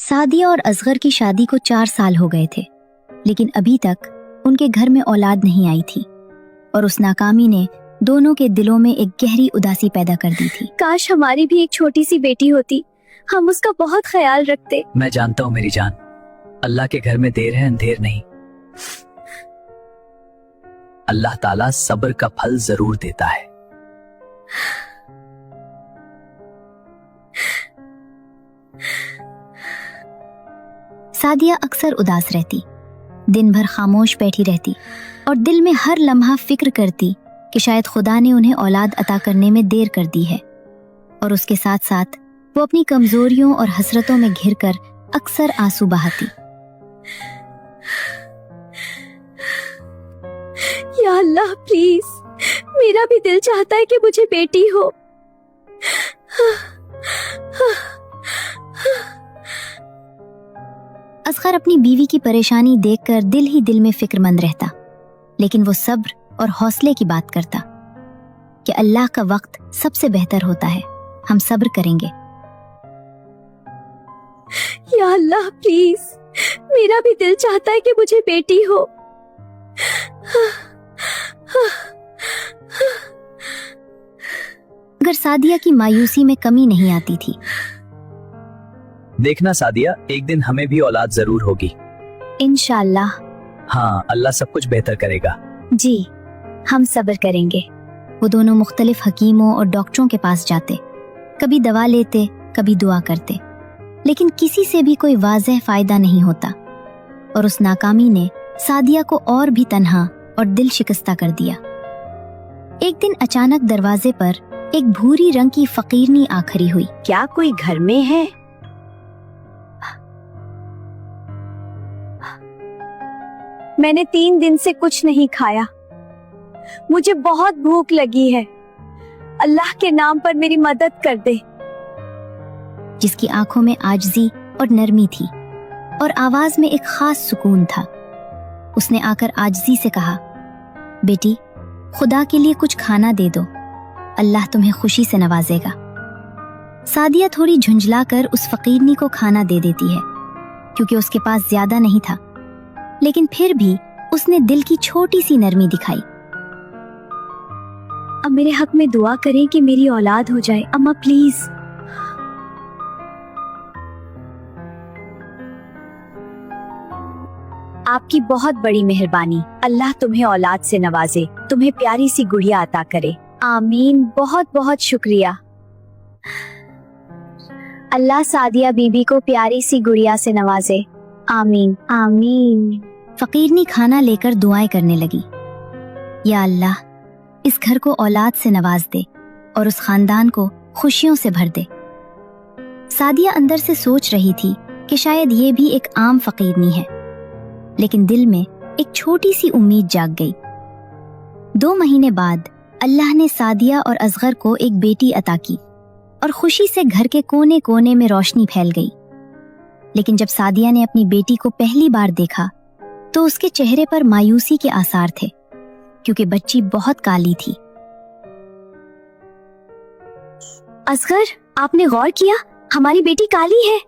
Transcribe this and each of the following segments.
सादिया और असगर की शादी को 4 साल हो गए थे, लेकिन अभी तक उनके घर में औलाद नहीं आई थी और उस नाकामी ने दोनों के दिलों में एक गहरी उदासी पैदा कर दी थी। काश हमारी भी एक छोटी सी बेटी होती, हम उसका बहुत ख्याल रखते। मैं जानता हूँ मेरी जान, अल्लाह के घर में देर है अंधेर नहीं। अल्लाह ताला सब्र का फल जरूर देता है। सादिया अक्सर उदास रहती, दिन भर खामोश बैठी रहती और दिल में हर लम्हा फिक्र करती कि शायद खुदा ने उन्हें औलाद अता करने में देर कर दी है। और उसके साथ साथ वो अपनी कमजोरियों और हसरतों में घिरकर अक्सर आंसू बहाती। या अल्लाह प्लीज, मेरा भी दिल चाहता है कि मुझे बेटी हो। असगर अपनी बीवी की परेशानी देखकर दिल ही दिल में फिक्रमंद रहता, लेकिन वो सब्र और हौसले की बात करता कि अल्लाह का वक्त सबसे बेहतर होता है, हम सब्र करेंगे। या अल्लाह प्लीज, मेरा भी दिल चाहता है कि मुझे बेटी हो। मगर सादिया की मायूसी में कमी नहीं आती थी। देखना सादिया, एक दिन हमें भी औलाद जरूर होगी। इंशाअल्लाह। हाँ, अल्लाह सब कुछ बेहतर करेगा। जी, हम सब्र करेंगे। वो दोनों मुख्तलिफ हकीमों और डॉक्टरों के पास जाते, कभी दवा लेते, कभी दुआ करते, लेकिन किसी से भी कोई वाज़ेह फायदा नहीं होता। और उस नाकामी ने सादिया को और भी तन्हा और दिल शिकस्ता कर दिया। एक दिन अचानक दरवाजे पर एक भूरी रंग की फकीरनी आ खड़ी हुई। क्या कोई घर में है? मैंने 3 दिन से कुछ नहीं खाया, मुझे बहुत भूख लगी है। अल्लाह के नाम पर मेरी मदद कर दे। जिसकी आंखों में आजिज़ी और नरमी थी और आवाज में एक खास सुकून था। उसने आकर आजिज़ी से कहा, बेटी, खुदा के लिए कुछ खाना दे दो, अल्लाह तुम्हें खुशी से नवाजेगा। सादिया थोड़ी झुंझलाकर उस फकीरनी को खाना दे देती है, क्योंकि उसके पास ज्यादा नहीं था, लेकिन फिर भी उसने दिल की छोटी सी नरमी दिखाई। अब मेरे हक में दुआ करें कि मेरी औलाद हो जाए, अम्मा प्लीज। आपकी बहुत बड़ी मेहरबानी, अल्लाह तुम्हें औलाद से नवाजे, तुम्हें प्यारी सी गुड़िया अता करे। आमीन, बहुत बहुत शुक्रिया। अल्लाह सादिया बीबी को प्यारी सी गुड़िया से नवाजे। आमीन आमीन। फकीरनी खाना लेकर दुआएं करने लगी। या अल्लाह, इस घर को औलाद से नवाज दे और उस खानदान को खुशियों से भर दे। सादिया अंदर से सोच रही थी कि शायद ये भी एक आम फकीरनी है, लेकिन दिल में एक छोटी सी उम्मीद जाग गई। 2 महीने बाद अल्लाह ने सादिया और असगर को एक बेटी अता की और खुशी से घर के कोने कोने में रोशनी फैल गई। लेकिन जब सादिया ने अपनी बेटी को पहली बार देखा तो उसके चेहरे पर मायूसी के आसार थे, क्योंकि बच्ची बहुत काली थी। असगर, आपने गौर किया, हमारी बेटी काली है।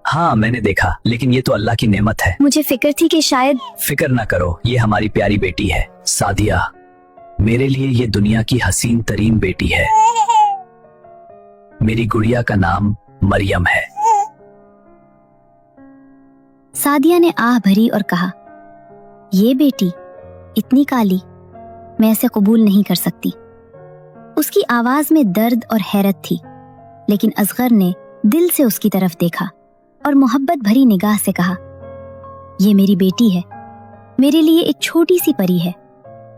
हाँ, मैंने देखा, लेकिन ये तो अल्लाह की नेमत है। मुझे फिक्र थी कि शायद। फिक्र ना करो, ये हमारी प्यारी बेटी है। सादिया, मेरे लिए ये दुनिया की हसीन तरीन बेटी है। मेरी गुड़िया का नाम मरियम है। सादिया ने आह भरी और कहा, ये बेटी इतनी काली, मैं इसे कबूल नहीं कर सकती। उसकी आवाज में दर्द और हैरत थी, लेकिन असगर ने दिल से उसकी तरफ देखा और मोहब्बत भरी निगाह से कहा, ये मेरी बेटी है, मेरे लिए एक छोटी सी परी है।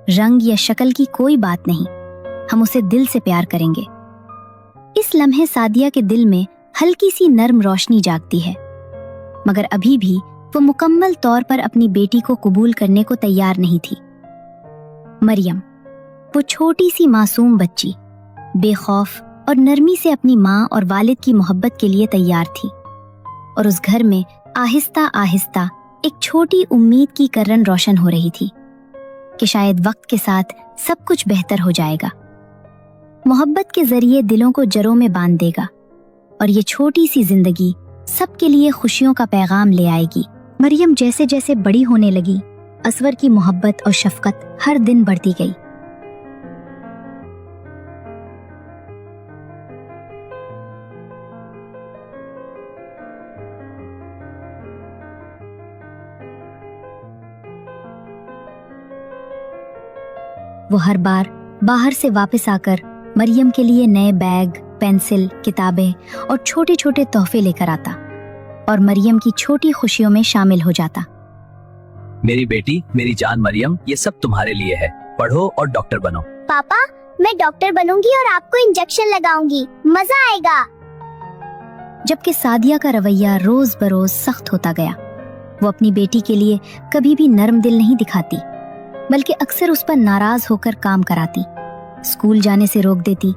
रंग या शक्ल की कोई बात नहीं, हम उसे दिल से प्यार करेंगे। इस लम्हे सादिया के दिल में हल्की सी नर्म रोशनी जागती है, मगर अभी भी वो मुकम्मल तौर पर अपनी बेटी को कबूल करने को तैयार नहीं थी। मरियम, वो छोटी सी मासूम बच्ची, बेखौफ और नरमी से अपनी माँ और वालिद की मोहब्बत के लिए तैयार थी, और उस घर में आहिस्ता आहिस्ता एक छोटी उम्मीद की किरण रोशन हो रही थी कि शायद वक्त के साथ सब कुछ बेहतर हो जाएगा। मोहब्बत के जरिए दिलों को जड़ों में बांध देगा और ये छोटी सी जिंदगी सबके लिए खुशियों का पैगाम ले आएगी। मरियम जैसे जैसे बड़ी होने लगी, असगर की मोहब्बत और शफकत हर दिन बढ़ती गई। वो हर बार बाहर से वापस आकर मरियम के लिए नए बैग, पेंसिल, किताबें और छोटे छोटे तोहफे लेकर आता और मरियम की छोटी खुशियों में शामिल हो जाता। मेरी बेटी, मेरी जान मरियम, ये सब तुम्हारे लिए है। पढ़ो और डॉक्टर बनो। पापा, मैं डॉक्टर बनूंगी और आपको इंजेक्शन लगाऊंगी, मजा आएगा। जबकि सादिया का रवैया रोज बरोज सख्त होता गया। वो अपनी बेटी के लिए कभी भी नरम दिल नहीं दिखाती, बल्कि अक्सर उस पर नाराज होकर काम कराती, स्कूल जाने से रोक देती।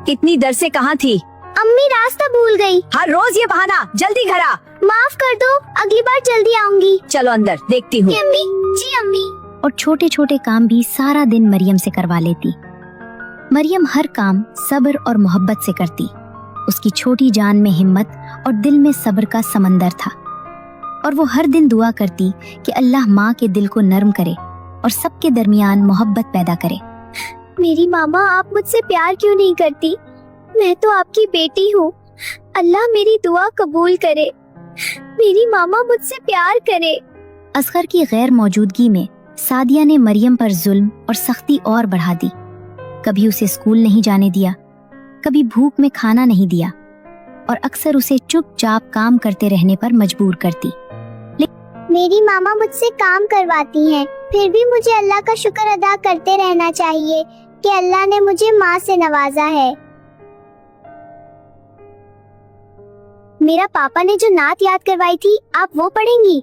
इतनी देर से कहाँ थी? अम्मी रास्ता भूल गई। हर रोज ये बहाना, जल्दी घर आ। माफ कर दो, अगली बार जल्दी आऊंगी। चलो अंदर, देखती हूँ। जी अम्मी, जी अम्मी। और छोटे छोटे काम भी सारा दिन मरियम से करवा लेती। मरियम हर काम सब्र और मोहब्बत से करती। उसकी छोटी जान में हिम्मत और दिल में सब्र का समंदर था, और वो हर दिन दुआ करती कि अल्लाह माँ के दिल को नरम करे और सबके दरमियान मोहब्बत पैदा करे। मेरी मामा, आप मुझसे प्यार क्यों नहीं करती? मैं तो आपकी बेटी हूँ। अल्लाह मेरी दुआ कबूल करे। मेरी मामा मुझसे प्यार करे। असगर की गैर मौजूदगी में सादिया ने मरियम पर जुल्म और सख्ती और बढ़ा दी। कभी उसे स्कूल नहीं जाने दिया, कभी भूख में खाना नहीं दिया, और अक्सर उसे चुपचाप काम करते रहने पर मजबूर करती। मेरी मामा मुझसे काम करवाती हैं, फिर भी मुझे अल्लाह का शुक्र अदा करते रहना चाहिए कि अल्लाह ने मुझे माँ से नवाजा है। मेरा पापा ने जो नात याद करवाई थी, आप वो पढ़ेंगी?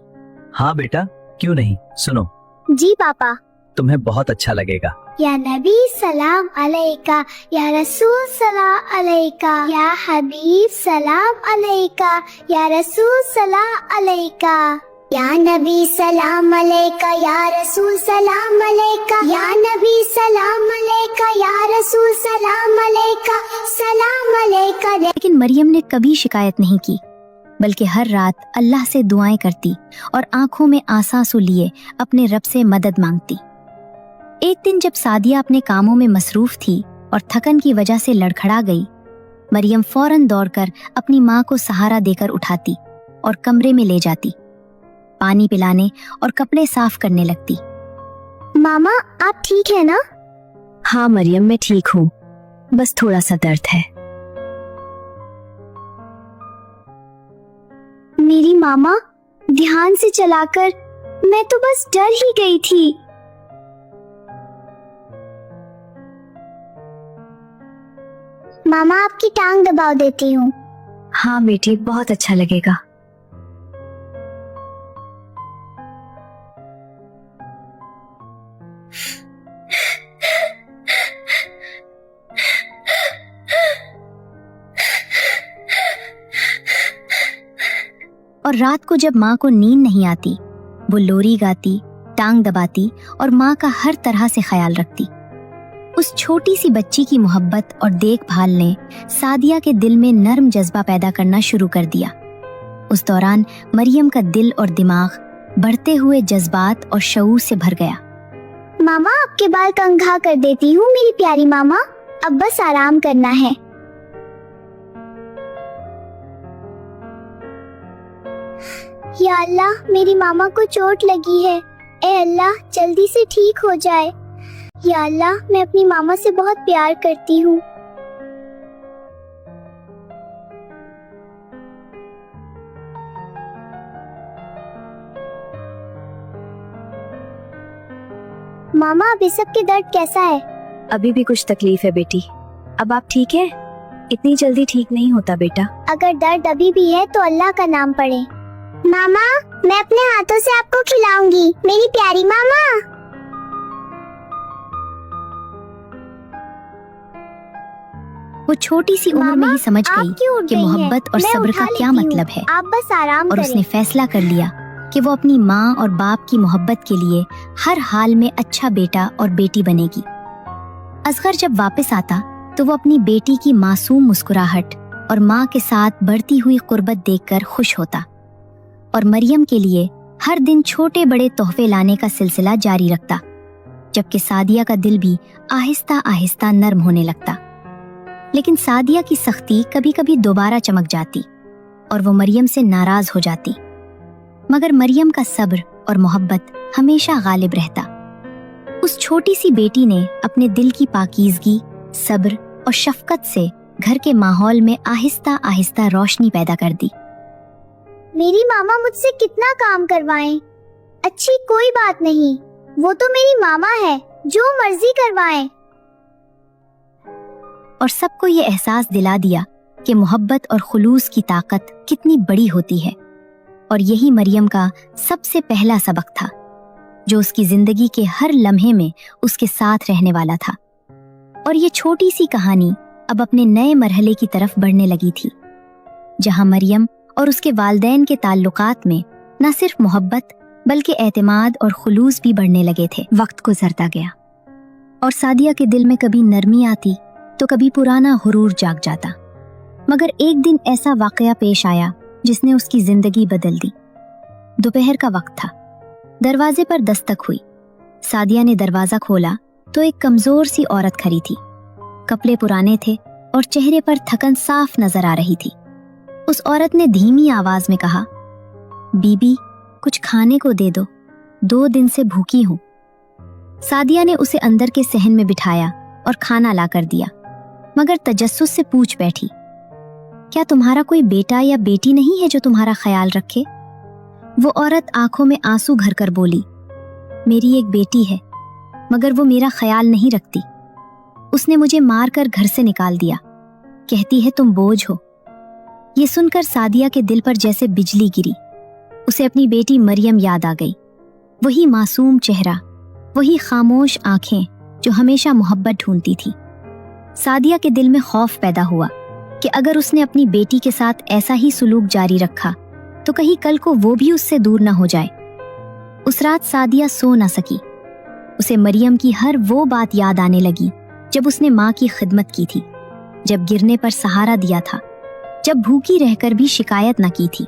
हाँ बेटा, क्यों नहीं, सुनो। जी पापा। तुम्हें बहुत अच्छा लगेगा। या नबी सलाम अलैका, या रसूल सलाम अलैका, या हबीब सलाम अलैका, या रसूल सलाम अलैका। या नबी सलाम अलैका, या रसूल सलाम अलैका, या नबी सलाम अलैका, या रसूल सलाम अलैका, सलाम अलैका। लेकिन मरियम ने कभी शिकायत नहीं की, बल्कि हर रात अल्लाह से दुआएं करती और आंखों में आंसू लिए अपने रब से मदद मांगती। एक दिन जब सादिया अपने कामों में मसरूफ थी और थकन की वजह से लड़खड़ा गई, मरियम फौरन दौड़कर अपनी माँ को सहारा देकर उठाती और कमरे में ले जाती, पानी पिलाने और कपड़े साफ करने लगती। मामा, आप ठीक है ना? हाँ मरियम, मैं ठीक हूँ, बस थोड़ा सा दर्द है। मेरी मामा, ध्यान से चलाकर मैं तो बस डर ही गई थी। मामा, आपकी टांग दबा देती हूँ। हाँ बेटी, बहुत अच्छा लगेगा। और रात को जब माँ को नींद नहीं आती, वो लोरी गाती, टांग दबाती और माँ का हर तरह से ख्याल रखती। उस छोटी सी बच्ची की मोहब्बत और देखभाल ने सादिया के दिल में नर्म जज्बा पैदा करना शुरू कर दिया। उस दौरान मरियम का दिल और दिमाग बढ़ते हुए जज्बात और शऊर से भर गया। मामा, आपके बाल कंघा कर देती हूँ मेरी प्यारी मामा, अब बस आराम करना है। या अल्लाह, मेरी मामा को चोट लगी है, ए अल्लाह जल्दी से ठीक हो जाए। या अल्लाह, मैं अपनी मामा से बहुत प्यार करती हूँ। मामा, अभी सबके दर्द कैसा है? अभी भी कुछ तकलीफ है बेटी। अब आप ठीक है? इतनी जल्दी ठीक नहीं होता बेटा। अगर दर्द अभी भी है तो अल्लाह का नाम पढ़े। मामा, मैं अपने हाथों से आपको खिलाऊंगी, मेरी प्यारी मामा। वो छोटी सी उम्र में ही समझ आप गई क्यों उठ कि गई हैं? मोहब्बत और मैं सब्र उठा का क्या लेती हूँ। मतलब है, आप बस आराम और करें। उसने फैसला कर लिया कि वो अपनी माँ और बाप की मोहब्बत के लिए हर हाल में अच्छा बेटा और बेटी बनेगी। असगर जब वापस आता तो वो अपनी बेटी की मासूम मुस्कुराहट और माँ के साथ बढ़ती हुई कुर्बत देखकर खुश होता और मरियम के लिए हर दिन छोटे बड़े तोहफे लाने का सिलसिला जारी रखता, जबकि सादिया का दिल भी आहिस्ता आहिस्ता नर्म होने लगता। लेकिन सादिया की सख्ती कभी कभी दोबारा चमक जाती और वो मरियम से नाराज हो जाती, मगर मरियम का सब्र और मोहब्बत हमेशा गालिब रहता। उस छोटी सी बेटी ने अपने दिल की पाकीज़गी, सब्र और शफकत से घर के माहौल में आहिस्ता आहिस्ता रोशनी पैदा कर दी। मेरी मामा मुझसे कितना काम करवाएं, अच्छी कोई बात नहीं, वो तो मेरी मामा है, जो मर्जी करवाएं। और सबको ये एहसास दिला दिया कि मोहब्बत और खुलूस की ताकत कितनी बड़ी होती है। और यही मरियम का सबसे पहला सबक था, जो उसकी जिंदगी के हर लम्हे में उसके साथ रहने वाला था। और ये छोटी सी कहानी अब अपने नए मरहले की तरफ बढ़ने लगी थी, जहां मरियम और उसके वालिदैन के ताल्लुकात में न सिर्फ मोहब्बत बल्कि एतमाद और खुलूस भी बढ़ने लगे थे। वक्त गुजरता गया और सादिया के दिल में कभी नरमी आती तो कभी पुराना हुरूर जाग जाता। मगर एक दिन ऐसा वाकया पेश आया जिसने उसकी जिंदगी बदल दी। दोपहर का वक्त था, दरवाजे पर दस्तक हुई। सादिया ने दरवाजा खोला तो एक कमजोर सी औरत खड़ी थी। कपड़े पुराने थे और चेहरे पर थकन साफ नजर आ रही थी। उस औरत ने धीमी आवाज में कहा, बीबी कुछ खाने को दे दो, 2 दिन से भूखी हूं। सादिया ने उसे अंदर के सहन में बिठाया और खाना ला कर दिया, मगर तजस्सुस से पूछ बैठी, क्या तुम्हारा कोई बेटा या बेटी नहीं है जो तुम्हारा ख्याल रखे? वो औरत आंखों में आंसू भरकर बोली, मेरी एक बेटी है, मगर वो मेरा ख्याल नहीं रखती। उसने मुझे मारकर घर से निकाल दिया, कहती है तुम बोझ हो। ये सुनकर सादिया के दिल पर जैसे बिजली गिरी। उसे अपनी बेटी मरियम याद आ गई। वही मासूम चेहरा, वही खामोश आंखें जो हमेशा मोहब्बत ढूंढती थी। सादिया के दिल में खौफ पैदा हुआ कि अगर उसने अपनी बेटी के साथ ऐसा ही सुलूक जारी रखा तो कहीं कल को वो भी उससे दूर न हो जाए। उस रात सादिया सो न सकी। उसे मरियम की हर वो बात याद आने लगी जब उसने माँ की खिदमत की थी, जब गिरने पर सहारा दिया था, जब भूखी रहकर भी शिकायत न की थी।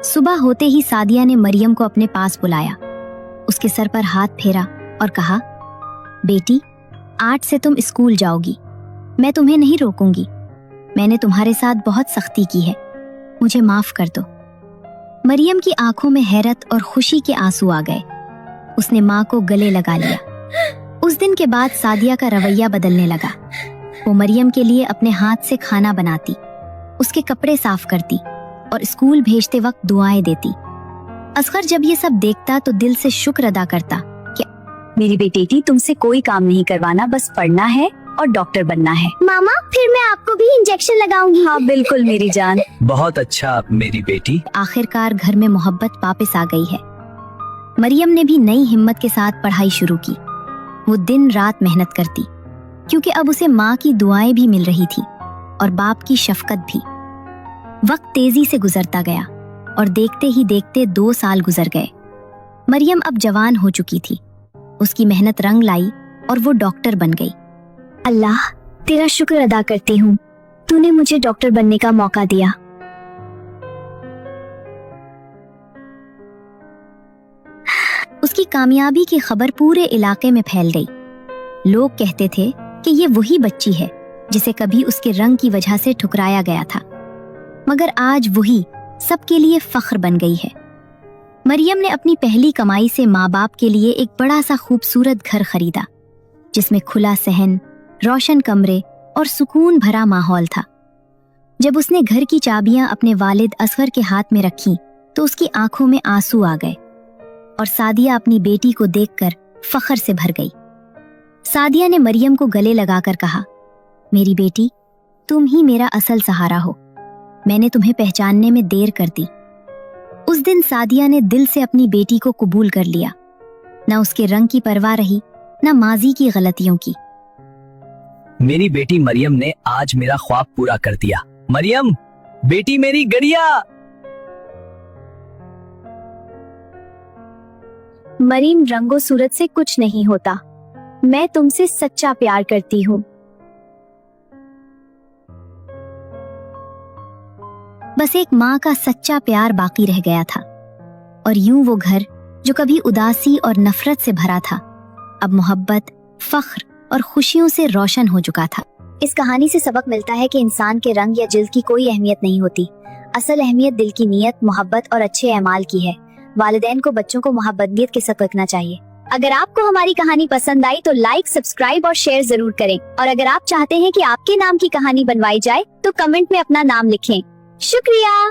सुबह होते ही सादिया ने मरियम को अपने पास बुलाया, उसके सर पर हाथ फेरा और कहा, बेटी 8 से तुम स्कूल जाओगी, मैं तुम्हें नहीं रोकूंगी। मैंने तुम्हारे साथ बहुत सख्ती की है, मुझे माफ कर दो। मरियम की आंखों में हैरत और खुशी के आंसू आ गए। उसने माँ को गले लगा लिया। उस दिन के बाद सादिया का रवैया बदलने लगा। वो मरियम के लिए अपने हाथ से खाना बनाती, उसके कपड़े साफ करती और स्कूल भेजते वक्त दुआएं देती। असगर जब ये सब देखता तो दिल से शुक्र अदा करता कि मेरी बेटी तुमसे कोई काम नहीं करवाना, बस पढ़ना है और डॉक्टर बनना है। मामा फिर मैं आपको भी इंजेक्शन लगाऊंगी। हाँ बिल्कुल मेरी जान। बहुत अच्छा मेरी बेटी। आखिरकार घर में मोहब्बत वापस आ गई है। मरियम ने भी नई हिम्मत के साथ पढ़ाई शुरू की। वो दिन रात मेहनत करती, क्योंकि अब उसे माँ की दुआएं भी मिल रही थी और बाप की शफकत भी। वक्त तेजी से गुजरता गया और देखते ही देखते 2 साल गुजर गए। मरियम अब जवान हो चुकी थी। उसकी मेहनत रंग लाई और वो डॉक्टर बन गई। अल्लाह तेरा शुक्र अदा करती हूँ, तूने मुझे डॉक्टर बनने का मौका दिया। उसकी कामयाबी की खबर पूरे इलाके में फैल गई। लोग कहते थे कि ये वही बच्ची है जिसे कभी उसके रंग की वजह से ठुकराया गया था, मगर आज वही सबके लिए फख्र बन गई है। मरियम ने अपनी पहली कमाई से माँ बाप के लिए एक बड़ा सा खूबसूरत घर खरीदा, जिसमें खुला सहन, रोशन कमरे और सुकून भरा माहौल था। जब उसने घर की चाबियां अपने वालिद असगर के हाथ में रखी तो उसकी आंखों में आंसू आ गए और सादिया अपनी बेटी को देखकर फख्र से भर गई। सादिया ने मरियम को गले लगाकर कहा, मेरी बेटी तुम ही मेरा असल सहारा हो, मैंने तुम्हें पहचानने में देर कर दी। उस दिन सादिया ने दिल से अपनी बेटी को कबूल कर लिया। न उसके रंग की परवाह रही, न माजी की गलतियों की। मेरी बेटी मरियम ने आज मेरा ख्वाब पूरा कर दिया। मरियम बेटी मेरी गड़िया। मरीम रंगो सूरत से कुछ नहीं होता, मैं तुमसे सच्चा प्यार करती हूँ। बस एक माँ का सच्चा प्यार बाकी रह गया था। और यूं वो घर जो कभी उदासी और नफरत से भरा था, अब मोहब्बत, फख्र और खुशियों से रोशन हो चुका था। इस कहानी से सबक मिलता है कि इंसान के रंग या जिल्द की कोई अहमियत नहीं होती। असल अहमियत दिल की नीयत, मोहब्बत और अच्छे अमाल की है। वालिदैन को बच्चों को मोहब्बत के साथ रखना चाहिए। अगर आपको हमारी कहानी पसंद आई तो लाइक, सब्सक्राइब और शेयर जरूर करें। और अगर आप चाहते हैं कि आपके नाम की कहानी बनवाई जाए तो कमेंट में अपना नाम लिखें। शुक्रिया।